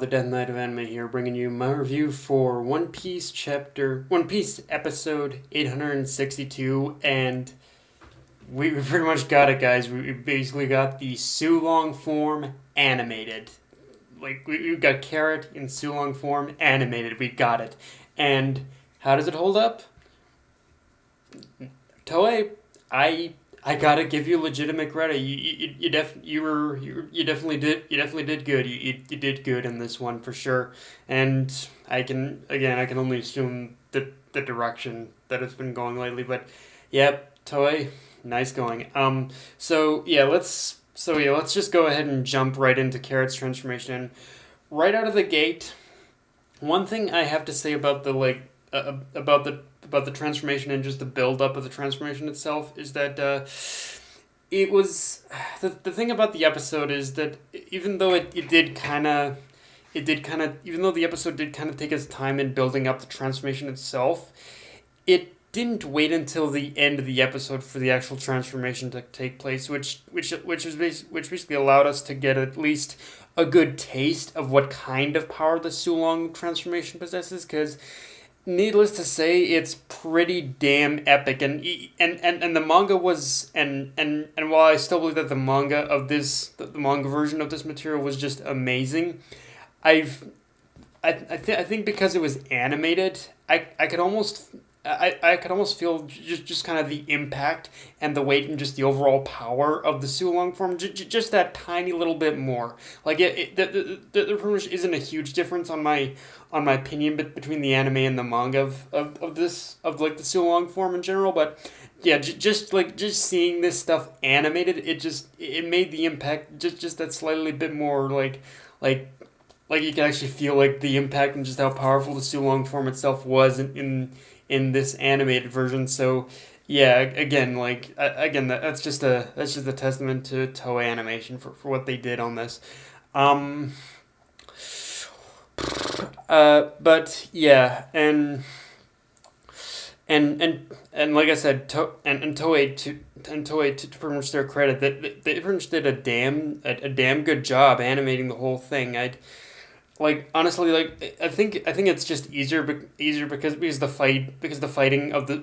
the Death Knight of Anime here, bringing you my review for One Piece episode 862, and we pretty much got it, guys. We basically got the Sulong form animated. Like, we got Carrot in Sulong form animated. We got it. And how does it hold up? Toei, I gotta give you legitimate credit. You definitely did good. You did good in this one for sure. And I can only assume the direction that it's been going lately. But yep, Toei, nice going. Let's just go ahead and jump right into Carrot's transformation. Right out of the gate, one thing I have to say about the transformation and just the build up of the transformation itself is that it was the thing about the episode is that even though even though the episode did kind of take its time in building up the transformation itself, it didn't wait until the end of the episode for the actual transformation to take place, which basically allowed us to get at least a good taste of what kind of power the Sulong transformation possesses, because needless to say, it's pretty damn epic, and the manga was and while I still believe that the manga version of this material was just amazing, I think because it was animated, I could almost feel just kind of the impact and the weight and just the overall power of the Sulong form, just that tiny little bit more. Like there pretty much isn't a huge difference on my opinion between the anime and the manga of the Sulong form in general, but yeah, just seeing this stuff animated, it made the impact just that slightly bit more like you can actually feel like the impact and just how powerful the Sulong form itself was in this animated version. So yeah, that's just a testament to Toei Animation for what they did on this. But yeah, and like I said, Toei to pretty much their credit, that they pretty much did a damn good job animating the whole thing. Honestly, I think it's just easier because the fighting of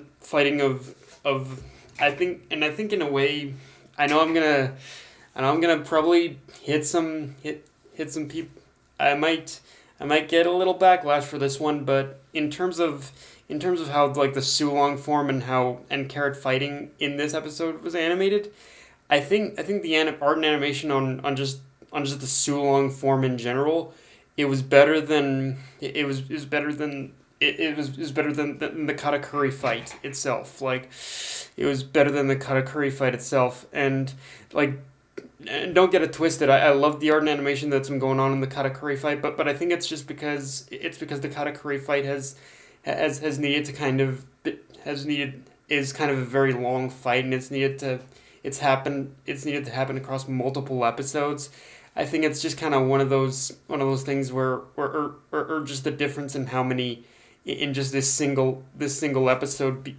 I think in a way, I know I'm gonna probably hit some people. I might get a little backlash for this one, but in terms of how like the Sulong form and Carrot fighting in this episode was animated, I think the art and animation on just the Sulong form in general, it was better than the Katakuri fight itself. Like, it was better than the Katakuri fight itself, and and don't get it twisted. I love the art and animation that's been going on in the Katakuri fight, but I think it's just because the Katakuri fight has needed to is kind of a very long fight, and it's needed to happen across multiple episodes. I think it's just kind of one of those things where or just the difference in how many in just this single episode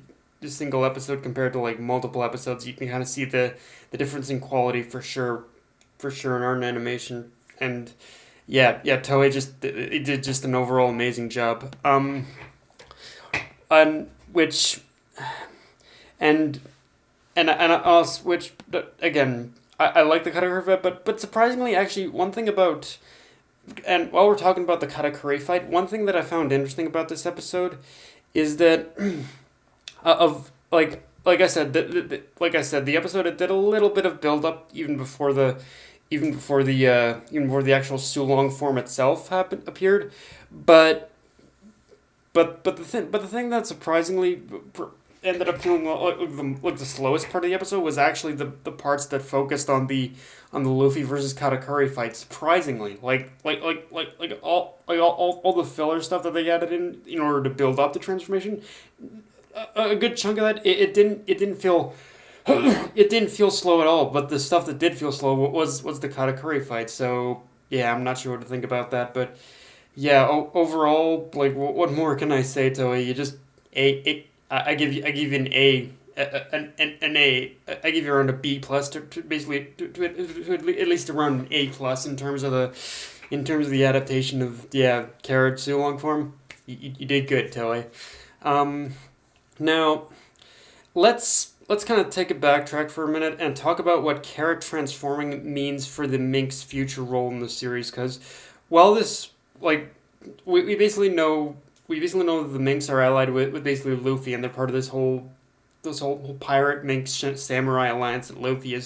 compared to like multiple episodes, you can kind of see the difference in quality for sure in art and animation. And yeah, Toei it did just an overall amazing job. And which and I'll switch again. I like the Katakuri fight, but surprisingly, actually, one thing about, and while we're talking about the Katakuri fight, one thing that I found interesting about this episode is that like I said, the episode, it did a little bit of build up even before the actual Sulong form itself appeared, but the thing that surprisingly ended up feeling like the slowest part of the episode was actually the parts that focused on the Luffy versus Katakuri fight. Surprisingly, all the filler stuff that they added in order to build up the transformation, a good chunk of that it didn't feel it didn't feel slow at all. But the stuff that did feel slow was the Katakuri fight. So yeah, I'm not sure what to think about that, but yeah, overall, like, what more can I say, Toei? You just I give you an A, an A. I give you around a B plus to basically to at least around an A plus in terms of in terms of the adaptation of Carrot Sulong form. You did good, Tilly. Um, Now let's kind of take a backtrack for a minute and talk about what Carrot transforming means for the Mink's future role in the series. Because while this like we basically know that the Minks are allied with basically Luffy, and they're part of this whole pirate Mink samurai alliance that Luffy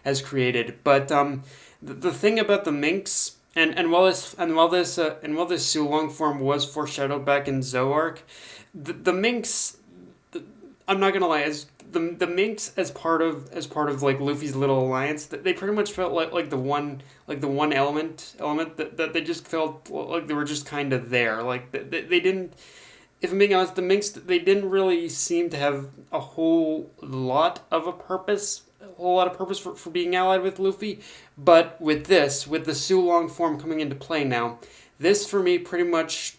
has created. But the thing about the Minks. And while this Sulong form was foreshadowed back in Zoark, the Minks, I'm not gonna lie, as the Minks as part of like Luffy's little alliance, they pretty much felt like the one element that they just felt like they were just kind of there. Like they didn't. If I'm being honest, the Minks, they didn't really seem to have a whole lot of a purpose. A whole lot of purpose for being allied with Luffy, but with the Sulong form coming into play now, this for me pretty much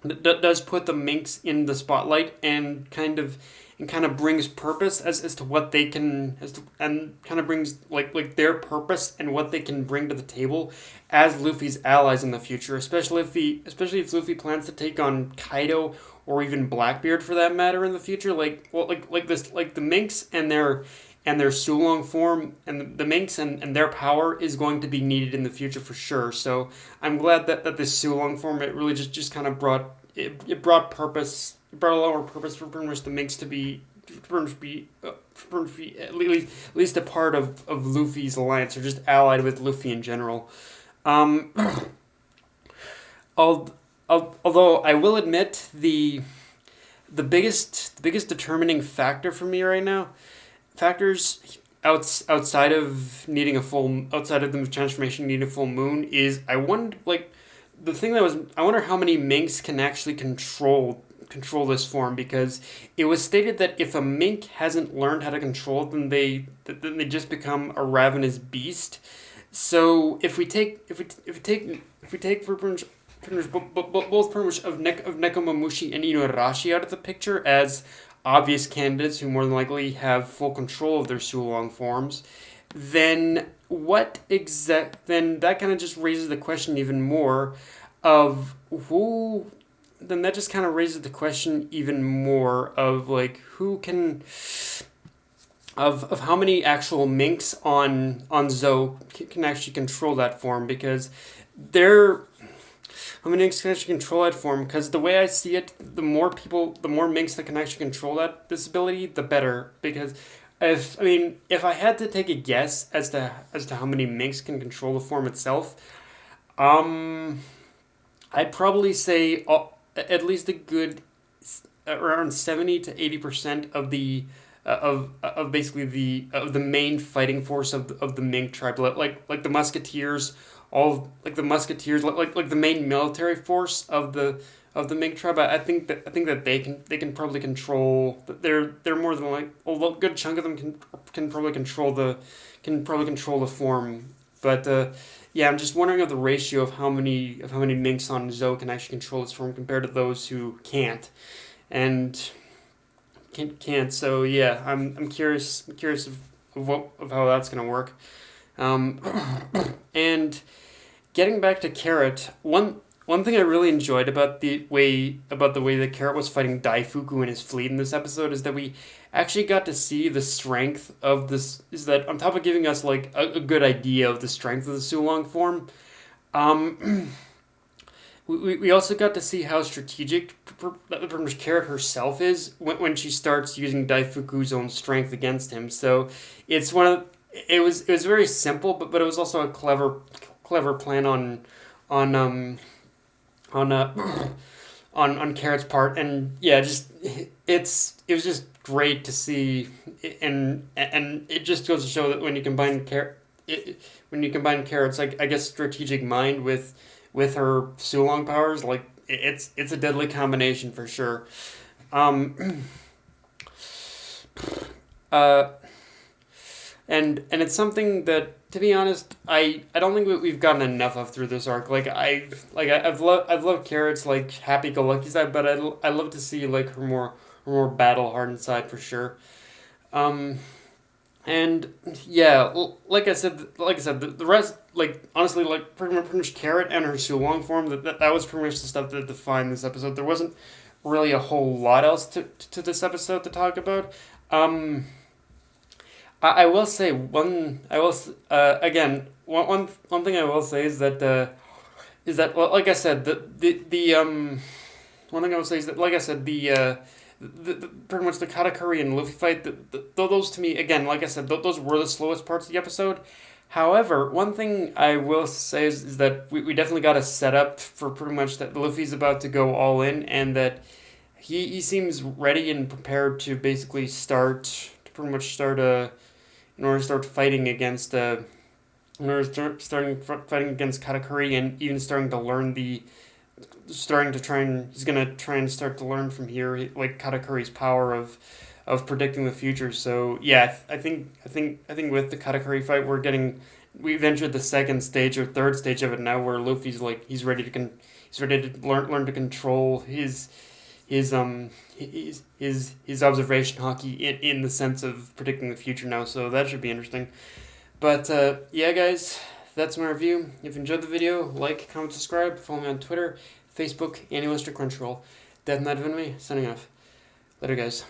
does put the Minks in the spotlight and kind of brings purpose as to what they can and kind of brings like their purpose and what they can bring to the table as Luffy's allies in the future, especially if Luffy plans to take on Kaido or even Blackbeard for that matter in the future. Like the Minks and their Sulong form and the Minks and their power is going to be needed in the future for sure. So I'm glad that this Sulong form, it really just kind of brought purpose. It brought a lot more purpose for pretty much the Minks to be at least a part of Luffy's alliance, or just allied with Luffy in general. Um, although I will admit the biggest determining factor for me right now, factors outside of the transformation needing a full moon, is I wonder how many Minks can actually control this form, because it was stated that if a Mink hasn't learned how to control it, then they just become a ravenous beast. So if we take both pretty much of Nekomamushi and Inuarashi out of the picture as obvious candidates who more than likely have full control of their Sulong forms, then then that kind of just raises the question even more of who then that just kind of raises the question even more of like who can of how many actual Minks on Zou can actually control that form, because they're how many Minks can actually control that form, because the way I see it, the more Minks that can actually control this ability, the better. Because if I had to take a guess as to how many Minks can control the form itself, um, I'd probably say at least a good around 70 to 80% of basically the main fighting force of the Mink tribe, like the Musketeers, like the main military force of the Mink tribe. I think that they can probably control. They're more than like a good chunk of them can probably control the form. But yeah, I'm just wondering of the ratio of how many Minks on Zou can actually control its form compared to those who can't, and can't. So yeah, I'm curious. Of how that's gonna work. Um, and getting back to Carrot, one thing I really enjoyed about the way that Carrot was fighting Daifuku and his fleet in this episode is that we actually got to see the strength of this. Is that on top of giving us like a good idea of the strength of the Sulong form, um, we also got to see how strategic Carrot herself is when she starts using Daifuku's own strength against him. So it's one of it was very simple, but it was also a clever plan on on on Carrot's part, and yeah, just it was just great to see, and it just goes to show that when you combine Carrot's, like, I guess, strategic mind with her Sulong powers, like it's a deadly combination for sure. Um, uh, and it's something that, to be honest, I don't think we've gotten enough of through this arc. I've loved Carrot's like happy go lucky side, but I love to see like her more battle hardened side for sure. Um, And yeah, like I said, the rest, like honestly, like pretty much Carrot and her Sulong form. That was pretty much the stuff that defined this episode. There wasn't really a whole lot else to this episode to talk about. Um, I will say one. I will again one thing I will say is that well, like I said the one thing I will say is that like I said the pretty much the Katakuri and Luffy fight, those to me, again, like I said, those were the slowest parts of the episode. However, one thing I will say is that we definitely got a setup for pretty much that Luffy's about to go all in, and that he seems ready and prepared to basically start in order to start fighting against in order to starting fighting against Katakuri, and even starting to try and he's gonna try and start to learn from here, like Katakuri's power of predicting the future. So yeah, I think with the Katakuri fight, we've entered the second stage or third stage of it now, where Luffy's like he's ready to learn to control his observation hockey in the sense of predicting the future now. So that should be interesting. But yeah, guys, that's my review. If you enjoyed the video, like, comment, subscribe. Follow me on Twitter, Facebook, and Mr. Crunchyroll. Death Knight of Enemy, signing off. Later, guys.